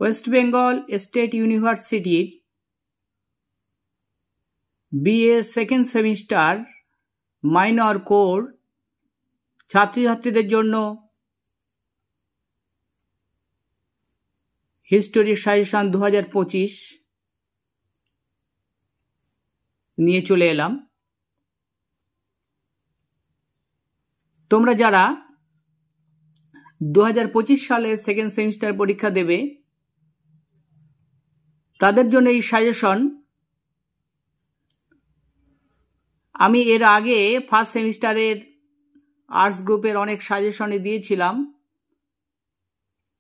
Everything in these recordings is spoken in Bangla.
ওয়েস্ট বেঙ্গল স্টেট ইউনিভার্সিটির BA second semester minor core ছাত্রছাত্রীদের জন্য হিস্টোরি সাজেশন 2025 নিয়ে চলে এলাম। তোমরা যারা 2025 সালে সেকেন্ড সেমিস্টার পরীক্ষা দেবে তাদের জন্য এই সাজেশন। আমি এর আগে ফার্স্ট সেমিস্টারের আর্টস গ্রুপের অনেক সাজেশনে দিয়েছিলাম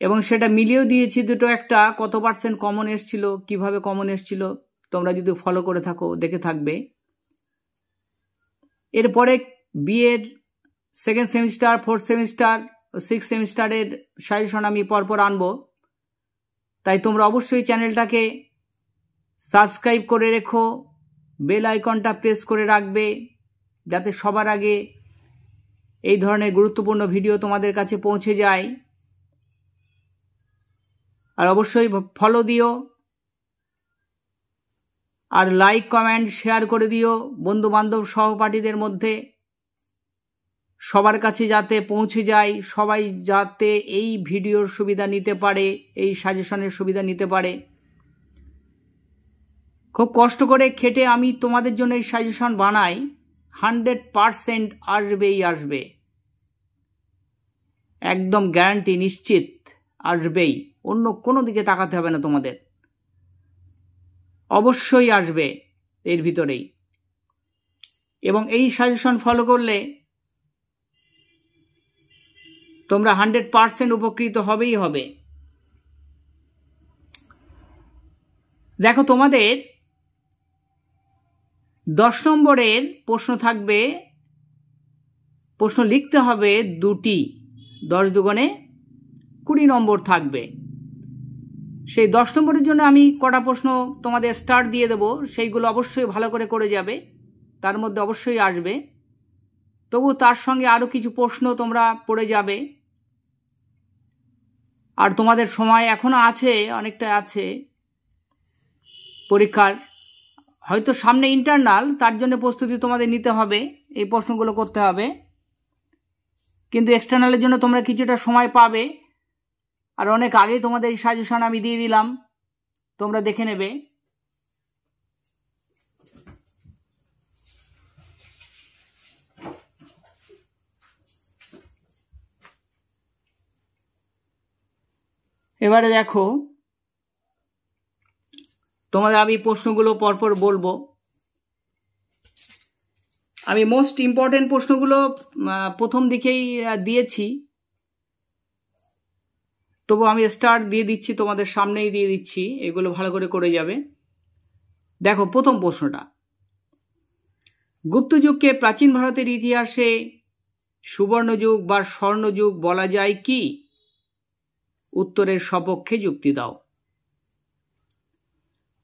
এবং সেটা মিলিয়েও দিয়েছি দুটো একটা কত পার্সেন্ট কমন এসেছিল, কিভাবে কমন এসেছিল তোমরা যদি ফলো করে থাকো দেখে থাকবে। এরপরে বিএর second semester, fourth semester, six সেমিস্টারের সাজেশন আমি পরপর আনবো, তাই তোমরা অবশ্যই চ্যানেলটাকে সাবস্ক্রাইব করে রেখো, বেল আইকনটা প্রেস করে রাখবে যাতে সবার আগে এই ধরনের গুরুত্বপূর্ণ ভিডিও তোমাদের কাছে পৌঁছে যায়। আর অবশ্যই ফলো দিও আর লাইক কমেন্ট শেয়ার করে দিও বন্ধু বান্ধব সহপাঠীদের মধ্যে, সবার কাছে যাতে পৌঁছে যায়, সবাই যাতে এই ভিডিওর সুবিধা নিতে পারে, এই সাজেশনের সুবিধা নিতে পারে। খুব কষ্ট করে খেটে আমি তোমাদের জন্য এই সাজেশন বানাই, 100% আসবেই আসবে, একদম গ্যারান্টি, নিশ্চিত আসবেই, অন্য কোনো দিকে তাকাতে হবে না তোমাদের, অবশ্যই আসবে এর ভিতরেই। এবং এই সাজেশন ফলো করলে তোমরা 100% উপকৃত হবেই হবে। দেখো, তোমাদের 10 নম্বরের প্রশ্ন থাকবে, প্রশ্ন লিখতে হবে দুটি, 10 দুগুণে 20 নম্বর থাকবে। সেই 10 নম্বরের জন্য আমি কটা প্রশ্ন তোমাদের স্টার্ট দিয়ে দেব, সেইগুলো অবশ্যই ভালো করে করে যাবে, তার মধ্যে অবশ্যই আসবে। তবু তার সঙ্গে আরও কিছু প্রশ্ন তোমরা পড়ে যাবে। আর তোমাদের সময় এখনো আছে, অনেকটা আছে পরীক্ষার, হয়তো সামনে ইন্টারনাল, তার জন্য প্রস্তুতি তোমাদের নিতে হবে, এই প্রশ্নগুলো করতে হবে, কিন্তু এক্সটার্নালের জন্য তোমরা কিছুটা সময় পাবে। আর অনেক আগেই তোমাদের এই সাজেশন আমি দিয়ে দিলাম, তোমরা দেখে নেবে। এবারে দেখো, তোমাদের আমি প্রশ্নগুলো পরপর বলবো। আমি মোস্ট ইম্পর্টেন্ট প্রশ্নগুলো প্রথম দিকেই দিয়েছি, তবু আমি স্টার্ট দিয়ে দিচ্ছি, তোমাদের সামনেই দিয়ে দিচ্ছি, এগুলো ভালো করে করে যাবে। দেখো, প্রথম প্রশ্নটা, গুপ্তযুগকে প্রাচীন ভারতের ইতিহাসে সুবর্ণযুগ বা স্বর্ণযুগ বলা যায় কি? উত্তরের সপক্ষে যুক্তি দাও।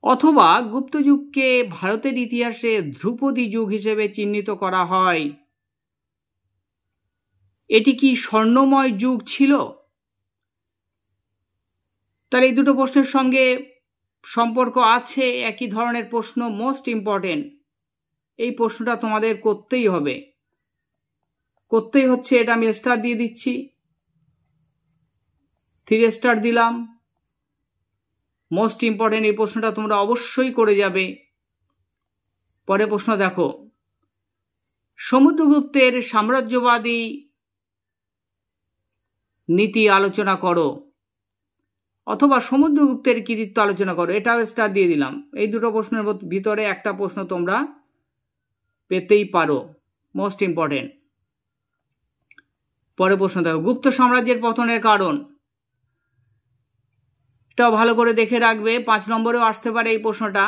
অথবা গুপ্তযুগকে ভারতের ইতিহাসে ধ্রুপদী যুগ হিসেবে চিহ্নিত করা হয়, এটি কি স্বর্ণময় যুগ ছিল? তাহলে এই দুটো প্রশ্নের সঙ্গে সম্পর্ক আছে, একই ধরনের প্রশ্ন, মোস্ট ইম্পর্টেন্ট। এই প্রশ্নটা তোমাদের করতেই হবে, করতেই হচ্ছে। এটা আমি স্টার দিয়ে দিচ্ছি, 3 স্টার দিলাম। মোস্ট ইম্পর্টেন্ট এই প্রশ্নটা তোমরা অবশ্যই করে যাবে। পরে প্রশ্ন দেখো, সমুদ্রগুপ্তের সাম্রাজ্যবাদী নীতি আলোচনা করো, অথবা সমুদ্রগুপ্তের কৃতিত্ব আলোচনা করো, এটাও স্টার দিয়ে দিলাম। এই দুটো প্রশ্নের ভিতরে একটা প্রশ্ন তোমরা পেতেই পারো, মোস্ট ইম্পর্টেন্ট। পরে প্রশ্ন দেখো, গুপ্ত সাম্রাজ্যের পতনের কারণ, এটাও ভালো করে দেখে রাখবে, 5 নম্বরেও আসতে পারে এই প্রশ্নটা।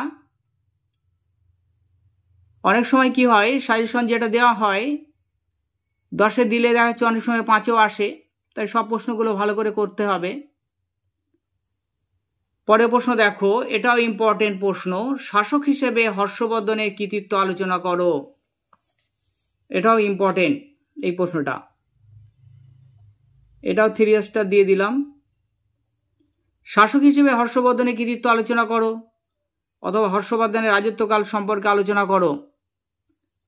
অনেক সময় কি হয়, সাজেশন যেটা দেওয়া হয় 10-এ দিলে দেখা যাচ্ছে অনেক সময় 5-এও আসে, তাই সব প্রশ্নগুলো ভালো করে করতে হবে। পরে প্রশ্ন দেখো, এটাও ইম্পর্টেন্ট প্রশ্ন, শাসক হিসেবে হর্ষবর্ধনের কৃতিত্ব আলোচনা করো, এটাও ইম্পর্টেন্ট এই প্রশ্নটা, এটাও 3 স্টার দিয়ে দিলাম। শাসক হিসেবে হর্ষবর্ধনের কৃতিত্ব আলোচনা করো, অথবা হর্ষবর্ধনের রাজত্বকাল সম্পর্কে আলোচনা করো।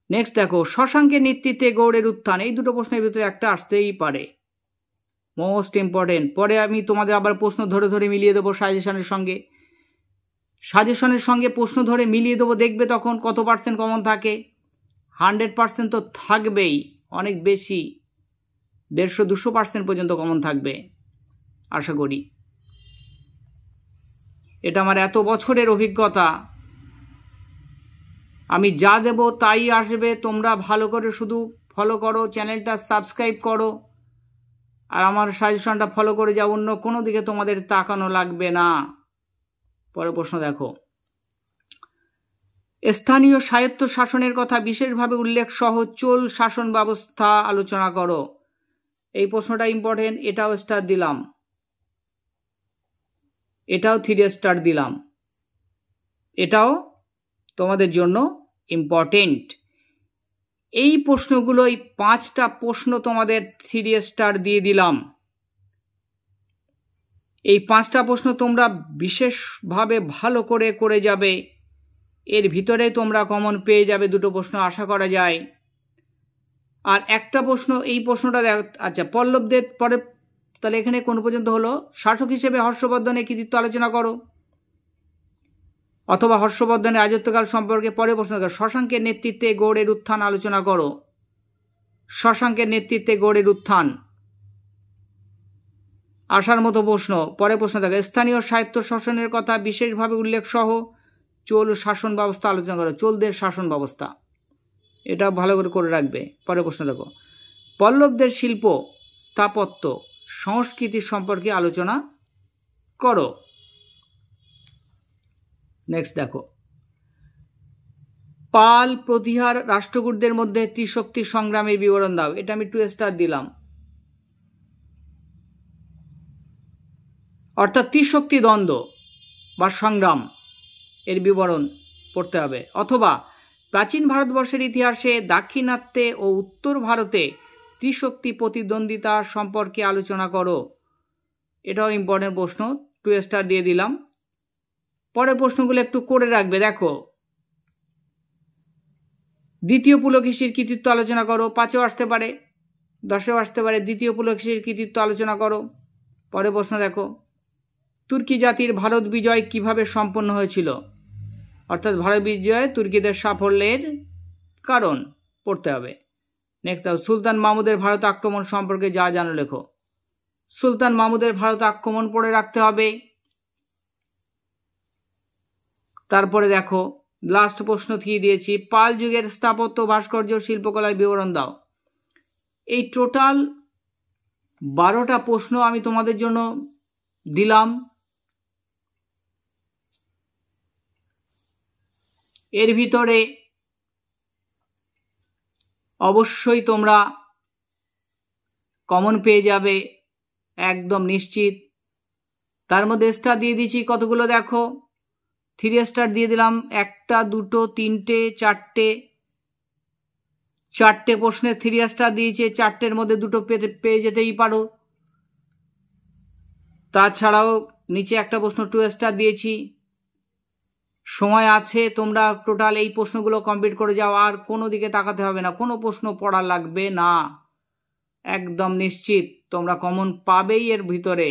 নেক্সট দেখো, শশাঙ্কের নেতৃত্বে গৌড়ের উত্থান। এই দুটো প্রশ্নের ভিতরে একটা আসতেই পারে, মোস্ট ইম্পর্টেন্ট। পরে আমি তোমাদের আবার প্রশ্ন ধরে ধরে মিলিয়ে দেবো সাজেশনের সঙ্গে প্রশ্ন ধরে মিলিয়ে দেবো, দেখবে তখন কত পার্সেন্ট কমন থাকে। 100% তো থাকবেই, অনেক বেশি, 150-200% পর্যন্ত কমন থাকবে আশা করি। এটা আমার এত বছরের অভিজ্ঞতা, আমি যা দেব তাই আসবে। তোমরা ভালো করে শুধু ফলো করো, চ্যানেলটা সাবস্ক্রাইব করো, আর আমার সাজেশনটা ফলো করে যাও, অন্য কোনো দিকে তোমাদের তাকানো লাগবে না। পরের প্রশ্ন দেখো, স্থানীয় স্বায়ত্ত শাসনের কথা বিশেষভাবে উল্লেখ সহ চোল শাসন ব্যবস্থা আলোচনা করো। এই প্রশ্নটা ইম্পর্টেন্ট, এটাও স্টার দিলাম, এটাও 3 স্টার দিলাম, এটাও তোমাদের জন্য ইম্পর্টেন্ট। এই প্রশ্নগুলো, এই 5টা প্রশ্ন তোমাদের 3 স্টার দিয়ে দিলাম। এই 5টা প্রশ্ন তোমরা বিশেষভাবে ভালো করে যাবে, এর ভিতরে তোমরা কমন পেয়ে যাবে 2টো প্রশ্ন আশা করা যায়। আর একটা প্রশ্ন, এই প্রশ্নটা আচ্ছা, পল্লবদের পরে, তাহলে এখানে কোন পর্যন্ত হলো? শাসক হিসেবে হর্ষবর্ধনের কৃতিত্ব আলোচনা করো, অথবা হর্ষবর্ধনের রাজত্বকাল সম্পর্কে। পরে প্রশ্ন দেখো, শশাঙ্কের নেতৃত্বে গৌড়ের উত্থান আলোচনা করো। শশাঙ্কের নেতৃত্বে গৌড়ের উত্থান আসার মতো প্রশ্ন। পরে প্রশ্ন দেখো, স্থানীয় স্বায়ত্ত শাসনের কথা বিশেষভাবে উল্লেখ সহ চোল শাসন ব্যবস্থা আলোচনা করো। চোলদের শাসন ব্যবস্থা, এটা ভালো করে রাখবে। পরে প্রশ্ন দেখো, পল্লবদের শিল্প, স্থাপত্য, সংস্কৃতি সম্পর্কে আলোচনা করো। নেক্সট দেখো, পাল প্রতিহার রাষ্ট্রকূটদের মধ্যে ত্রিশক্তি সংগ্রামের বিবরণ দাও। এটা আমি 2 স্টার দিলাম, অর্থাৎ ত্রিশক্তি দ্বন্দ্ব বা সংগ্রাম এর বিবরণ পড়তে হবে। অথবা প্রাচীন ভারতবর্ষের ইতিহাসে দাক্ষিণাত্যে ও উত্তর ভারতে ত্রিশক্তি প্রতিদ্বন্দ্বিতা সম্পর্কে আলোচনা করো। এটাও ইম্পর্টেন্ট প্রশ্ন, 2 স্টার দিয়ে দিলাম। পরের প্রশ্নগুলো একটু করে রাখবে। দেখো, দ্বিতীয় পুলকেশীর কৃতিত্ব আলোচনা করো। 5এও আসতে পারে, 10এও আসতে পারে। দ্বিতীয় পুলকেশীর কৃতিত্ব আলোচনা করো। পরের প্রশ্ন দেখো, তুর্কি জাতির ভারত বিজয় কিভাবে সম্পন্ন হয়েছিল, অর্থাৎ ভারত বিজয়ে তুর্কিদের সাফল্যের কারণ পড়তে হবে। নেক্সট দেখো, সুলতান মাহমুদের ভারত আক্রমণ সম্পর্কে যা জানো লেখো। সুলতান মাহমুদের ভারত আক্রমণ পড়ে রাখতে হবে। তারপরে দেখো, লাস্ট প্রশ্ন দিয়ে দিয়েছি, পাল যুগের স্থাপত্য, ভাস্কর্য, শিল্পকলার বিবরণ দাও। এই টোটাল 12টা প্রশ্ন আমি তোমাদের জন্য দিলাম। এর ভিতরে অবশ্যই তোমরা কমন পেয়ে যাবে, একদম নিশ্চিত। তার মধ্যে স্টার দিয়ে দিয়েছি কতগুলো দেখো, 3 স্টার দিয়ে দিলাম। 1, 2, 3, 4টে প্রশ্নে 3 স্টার দিয়েছে। 4টের মধ্যে 2টো পেয়ে যেতেই পারো। তাছাড়াও নিচে একটা প্রশ্ন 2 স্টার দিয়েছি। সময় আছে, তোমরা টোটাল এই প্রশ্নগুলো কমপ্লিট করে যাও, আর কোনো দিকে তাকাতে হবে না, কোনো প্রশ্ন পড়া লাগবে না, একদম নিশ্চিত তোমরা কমন পাবেই এর ভিতরে।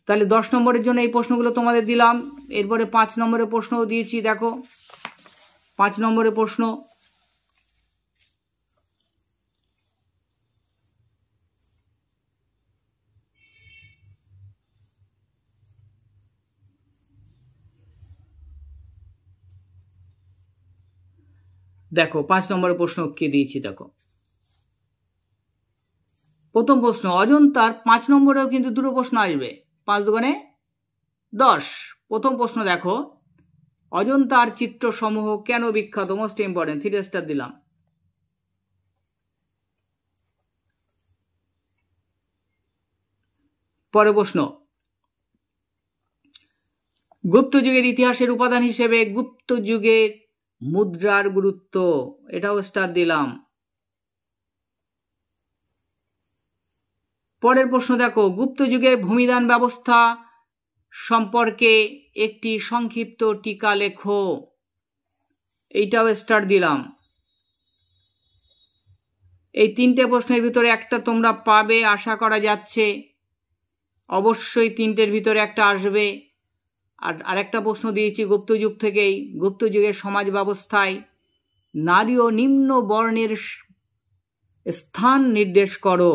তাহলে 10 নম্বরের জন্য এই প্রশ্নগুলো তোমাদের দিলাম। এরপরে 5 নম্বরের প্রশ্নও দিয়েছি। দেখো, 5 নম্বরের প্রশ্ন, দেখো 5 নম্বরের প্রশ্ন কি দিয়েছি। দেখো, প্রথম প্রশ্ন, অজন্তার 5 নম্বরেও কিন্তু 2টো প্রশ্ন আসবে, 5 দুগুণে 10। প্রথম প্রশ্ন দেখো, অজন্তার চিত্রসমূহ কেন বিখ্যাত? মোস্ট ইম্পর্টেন্ট, 3 স্টার দিলাম। পরের প্রশ্ন, গুপ্ত যুগের ইতিহাসের উপাদান হিসেবে গুপ্ত যুগের মুদ্রার গুরুত্ব, এটাও স্টার দিলাম। পরের প্রশ্ন দেখো, গুপ্ত যুগের ভূমিদান ব্যবস্থা সম্পর্কে একটি সংক্ষিপ্ত টিকা লেখো। এইটাও স্টার দিলাম। এই তিনটে প্রশ্নের ভিতরে একটা তোমরা পাবে আশা করা যাচ্ছে, অবশ্যই তিনটের ভিতরে একটা আসবে। আর আরেকটা প্রশ্ন দিয়েছি গুপ্ত যুগ থেকেই, গুপ্ত যুগের সমাজ ব্যবস্থায় নারী ও নিম্ন বর্ণের স্থান নির্দেশ করো।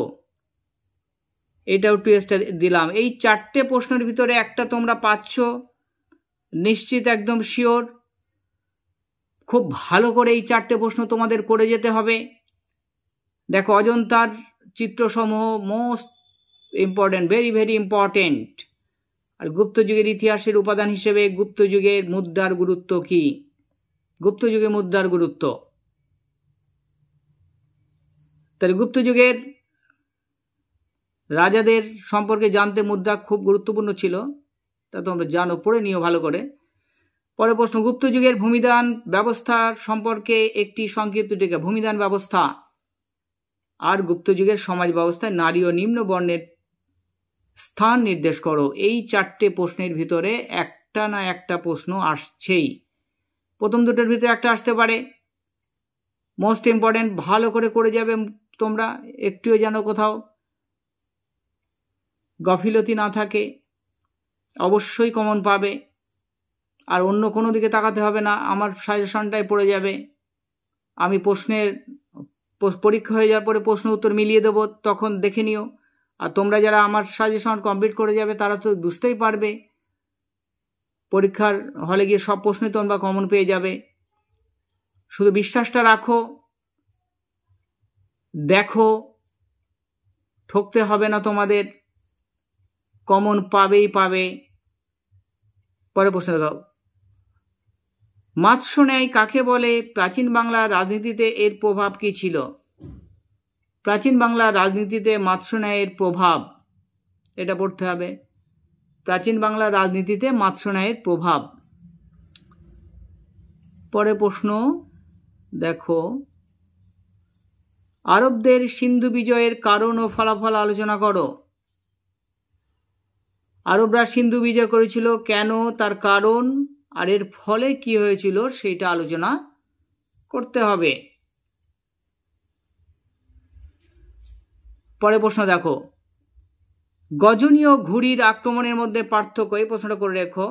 এটাও টুয়েস্টটা দিলাম। এই চারটে প্রশ্নের ভিতরে একটা তোমরা পাচ্ছ নিশ্চিত, একদম শিওর। খুব ভালো করে এই চারটে প্রশ্ন তোমাদের করে যেতে হবে। দেখো, অজন্তার চিত্রসমূহ most important, very very important. আর গুপ্ত যুগের ইতিহাসের উপাদান হিসেবে গুপ্ত যুগের মুদ্রার গুরুত্ব কি? গুপ্ত যুগের মুদ্রার গুরুত্ব, তাহলে গুপ্ত যুগের রাজাদের সম্পর্কে জানতে মুদ্রা খুব গুরুত্বপূর্ণ ছিল, তা তোমরা জানো, পড়ে নিও ভালো করে। পরে প্রশ্ন, গুপ্ত যুগের ভূমিদান ব্যবস্থার সম্পর্কে একটি সংক্ষিপ্ত টিকা। ভূমিদান ব্যবস্থা আর গুপ্ত যুগের সমাজ ব্যবস্থায় নারী ও নিম্ন বর্ণের স্থান নির্দেশ করো। এই চারটে প্রশ্নের ভিতরে একটা না একটা প্রশ্ন আসছেই। প্রথম দুটোর ভিতরে একটা আসতে পারে। মোস্ট ইম্পর্টেন্ট, ভালো করে যাবে তোমরা, একটুও যেন কোথাও গাফিলতি না থাকে। অবশ্যই কমন পাবে, আর অন্য কোনো দিকে তাকাতে হবে না, আমার সাজেশনটাই পড়ে যাবে। আমি প্রশ্নের পরীক্ষা হয়ে যাওয়ার পরে প্রশ্ন উত্তর মিলিয়ে দেবো, তখন দেখে নিও। আর তোমরা যারা আমার সাজেশন কমপ্লিট করে যাবে তারা তো বুঝতেই পারবে, পরীক্ষার হলে গিয়ে সব প্রশ্নই তোমরা কমন পেয়ে যাবে। শুধু বিশ্বাসটা রাখো, দেখো, ঠকতে হবে না তোমাদের, কমন পাবেই পাবে। পরে প্রশ্ন দাও, মাৎস্য ন্যায় কাকে বলে? প্রাচীন বাংলার রাজনীতিতে এর প্রভাব কি ছিল? প্রাচীন বাংলার রাজনীতিতে মাৎস্য ন্যায়ের প্রভাব, এটা পড়তে হবে। প্রাচীন বাংলার রাজনীতিতে মাৎস্য ন্যায়ের প্রভাব। পরে প্রশ্ন দেখো, আরবদের সিন্ধু বিজয়ের কারণ ও ফলাফল আলোচনা করো। আরবরা সিন্ধু বিজয় করেছিল কেন, তার কারণ আর এর ফলে কি হয়েছিল সেটা আলোচনা করতে হবে। পরে প্রশ্ন দেখো, গজনী ও ঘুরির আক্রমণের মধ্যে পার্থক্য। এই প্রশ্নটা করে রেখো,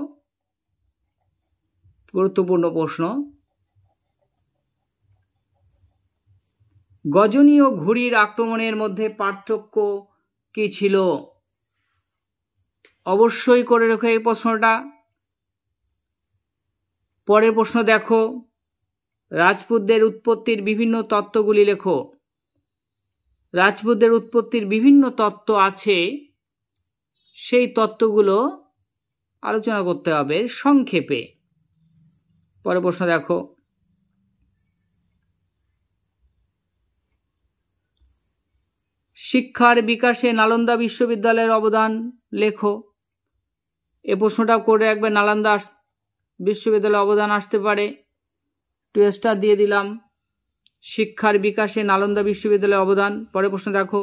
গুরুত্বপূর্ণ প্রশ্ন। গজনী ও ঘুরির আক্রমণের মধ্যে পার্থক্য কি ছিল? অবশ্যই করে রেখো এই প্রশ্নটা। পরের প্রশ্ন দেখো, রাজপুতদের উৎপত্তির বিভিন্ন তত্ত্বগুলি লেখো। রাজপুতদের উৎপত্তির বিভিন্ন তত্ত্ব আছে, সেই তত্ত্বগুলো আলোচনা করতে হবে সংক্ষেপে। পরের প্রশ্ন দেখো, শিক্ষার বিকাশে নালন্দা বিশ্ববিদ্যালয়ের অবদান লেখো। এ প্রশ্নটাও করে রাখবে, নালন্দা বিশ্ববিদ্যালয়ের অবদান আসতে পারে, টুয়েস্টটা দিয়ে দিলাম। শিক্ষার বিকাশে নালন্দা বিশ্ববিদ্যালয়ের অবদান। পরের প্রশ্ন দেখো,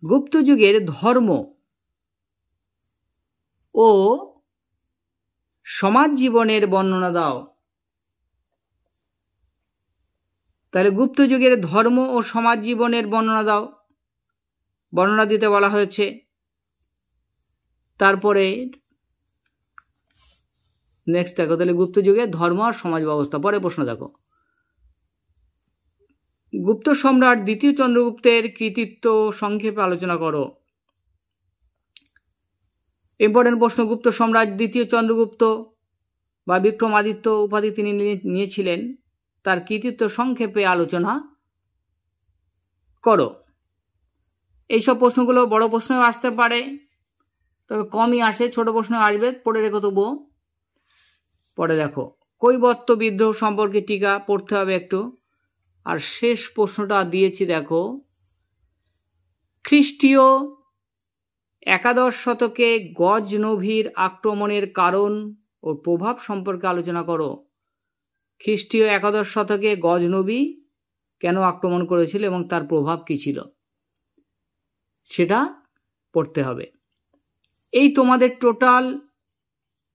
গুপ্ত যুগের ধর্ম ও সমাজ জীবনের বর্ণনা দাও। তাহলে গুপ্ত যুগের ধর্ম ও সমাজ জীবনের বর্ণনা দাও, বর্ণনা দিতে বলা হয়েছে। তারপরে নেক্সট দেখো, তাহলে গুপ্ত যুগের ধর্ম আর সমাজ ব্যবস্থা। পরে প্রশ্ন দেখো, গুপ্ত সম্রাট দ্বিতীয় চন্দ্রগুপ্তের কৃতিত্ব সংক্ষেপে আলোচনা করো। ইম্পর্টেন্ট প্রশ্ন, গুপ্ত সম্রাট দ্বিতীয় চন্দ্রগুপ্ত বা বিক্রমাদিত্য উপাধি তিনি নিয়েছিলেন, তার কৃতিত্ব সংক্ষেপে আলোচনা করো। এইসব প্রশ্নগুলো বড় প্রশ্নও আসতে পারে, তবে কমই আসে, ছোট প্রশ্ন আসবে, পড়ে রেখো তবুও। পরে দেখো, কৈবর্ত বিদ্রোহ সম্পর্কে টিকা পড়তে হবে একটু। আর শেষ প্রশ্নটা দিয়েছি দেখো, খ্রিস্টীয় একাদশ শতকে গজনভির আক্রমণের কারণ ও প্রভাব সম্পর্কে আলোচনা করো। খ্রিস্টীয় একাদশ শতকে গজনভি কেন আক্রমণ করেছিল এবং তার প্রভাব কি ছিল। সেটা পড়তে হবে। এই তোমাদের টোটাল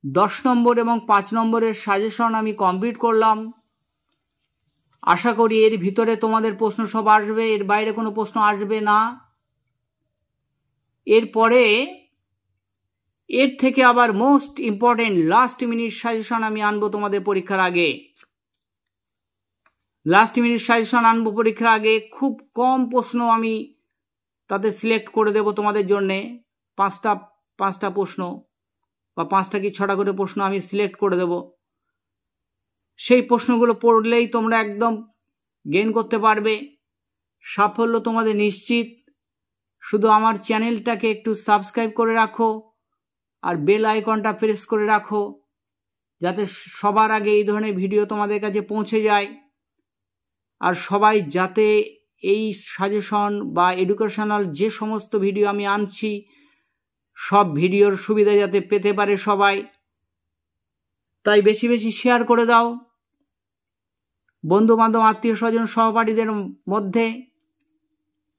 10 নম্বর এবং 5 নম্বরের সাজেশন আমি কমপ্লিট করলাম। আশা করি এর ভিতরে তোমাদের প্রশ্ন সব আসবে, এর বাইরে কোনো প্রশ্ন আসবে না। এরপরে এর থেকে আবার most important last minute suggestion আমি আনবো তোমাদের পরীক্ষার আগে। লাস্ট মিনিট সাজেশন আনবো পরীক্ষার আগে। খুব কম প্রশ্ন আমি তাতে সিলেক্ট করে দেব তোমাদের জন্যে। পাঁচটা প্রশ্ন বা 5টা কি 6টা করে প্রশ্ন আমি সিলেক্ট করে দেব। সেই প্রশ্নগুলো পড়লেই তোমরা একদম গেইন করতে পারবে, সাফল্য তোমাদের নিশ্চিত। শুধু আমার চ্যানেলটাকে একটু সাবস্ক্রাইব করে রাখো আর বেল আইকনটা প্রেস করে রাখো, যাতে সবার আগে এই ধরনের ভিডিও তোমাদের কাছে পৌঁছে যায়। আর সবাই যাতে এই সাজেশন বা এডুকেশনাল যে সমস্ত ভিডিও আমি আনছি সব ভিডিওর সুবিধা যাতে পেতে পারে সবাই, তাই বেশি বেশি শেয়ার করে দাও বন্ধু বান্ধব আত্মীয় স্বজন সহপাঠীদের মধ্যে।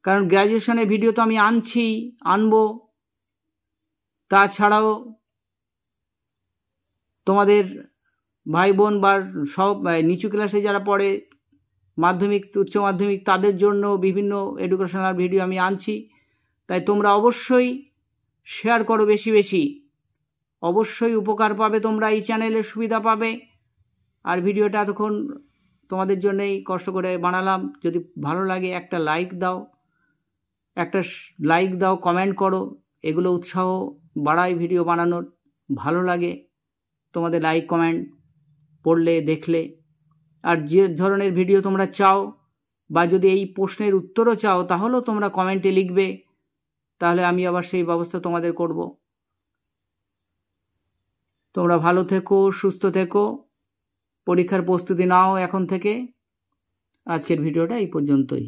কারণ গ্র্যাজুয়েশনের ভিডিও তো আমি আনবো, তাছাড়াও তোমাদের ভাই বোন বা সব নিচু ক্লাসে যারা পড়ে, মাধ্যমিক উচ্চ মাধ্যমিক, তাদের জন্য বিভিন্ন এডুকেশনাল ভিডিও আমি আনছি। তাই তোমরা অবশ্যই শেয়ার করো বেশি বেশি, অবশ্যই উপকার পাবে তোমরা, এই চ্যানেলের সুবিধা পাবে। আর ভিডিওটা এতক্ষণ তোমাদের জন্যই কষ্ট করে বানালাম। যদি ভালো লাগে একটা লাইক দাও, কমেন্ট করো, এগুলো উৎসাহ বাড়ায় ভিডিও বানানোর। ভালো লাগে তোমাদের লাইক কমেন্ট পড়লে দেখলে। আর যে ধরনের ভিডিও তোমরা চাও বা যদি এই প্রশ্নের উত্তরও চাও তাহলেও তোমরা কমেন্টে লিখবে, তাহলে আমি আবার সেই ব্যবস্থা তোমাদের করব। তোমরা ভালো থেকো, সুস্থ থেকো, পরীক্ষার প্রস্তুতি নাও এখন থেকে। আজকের ভিডিওটা এই পর্যন্তই।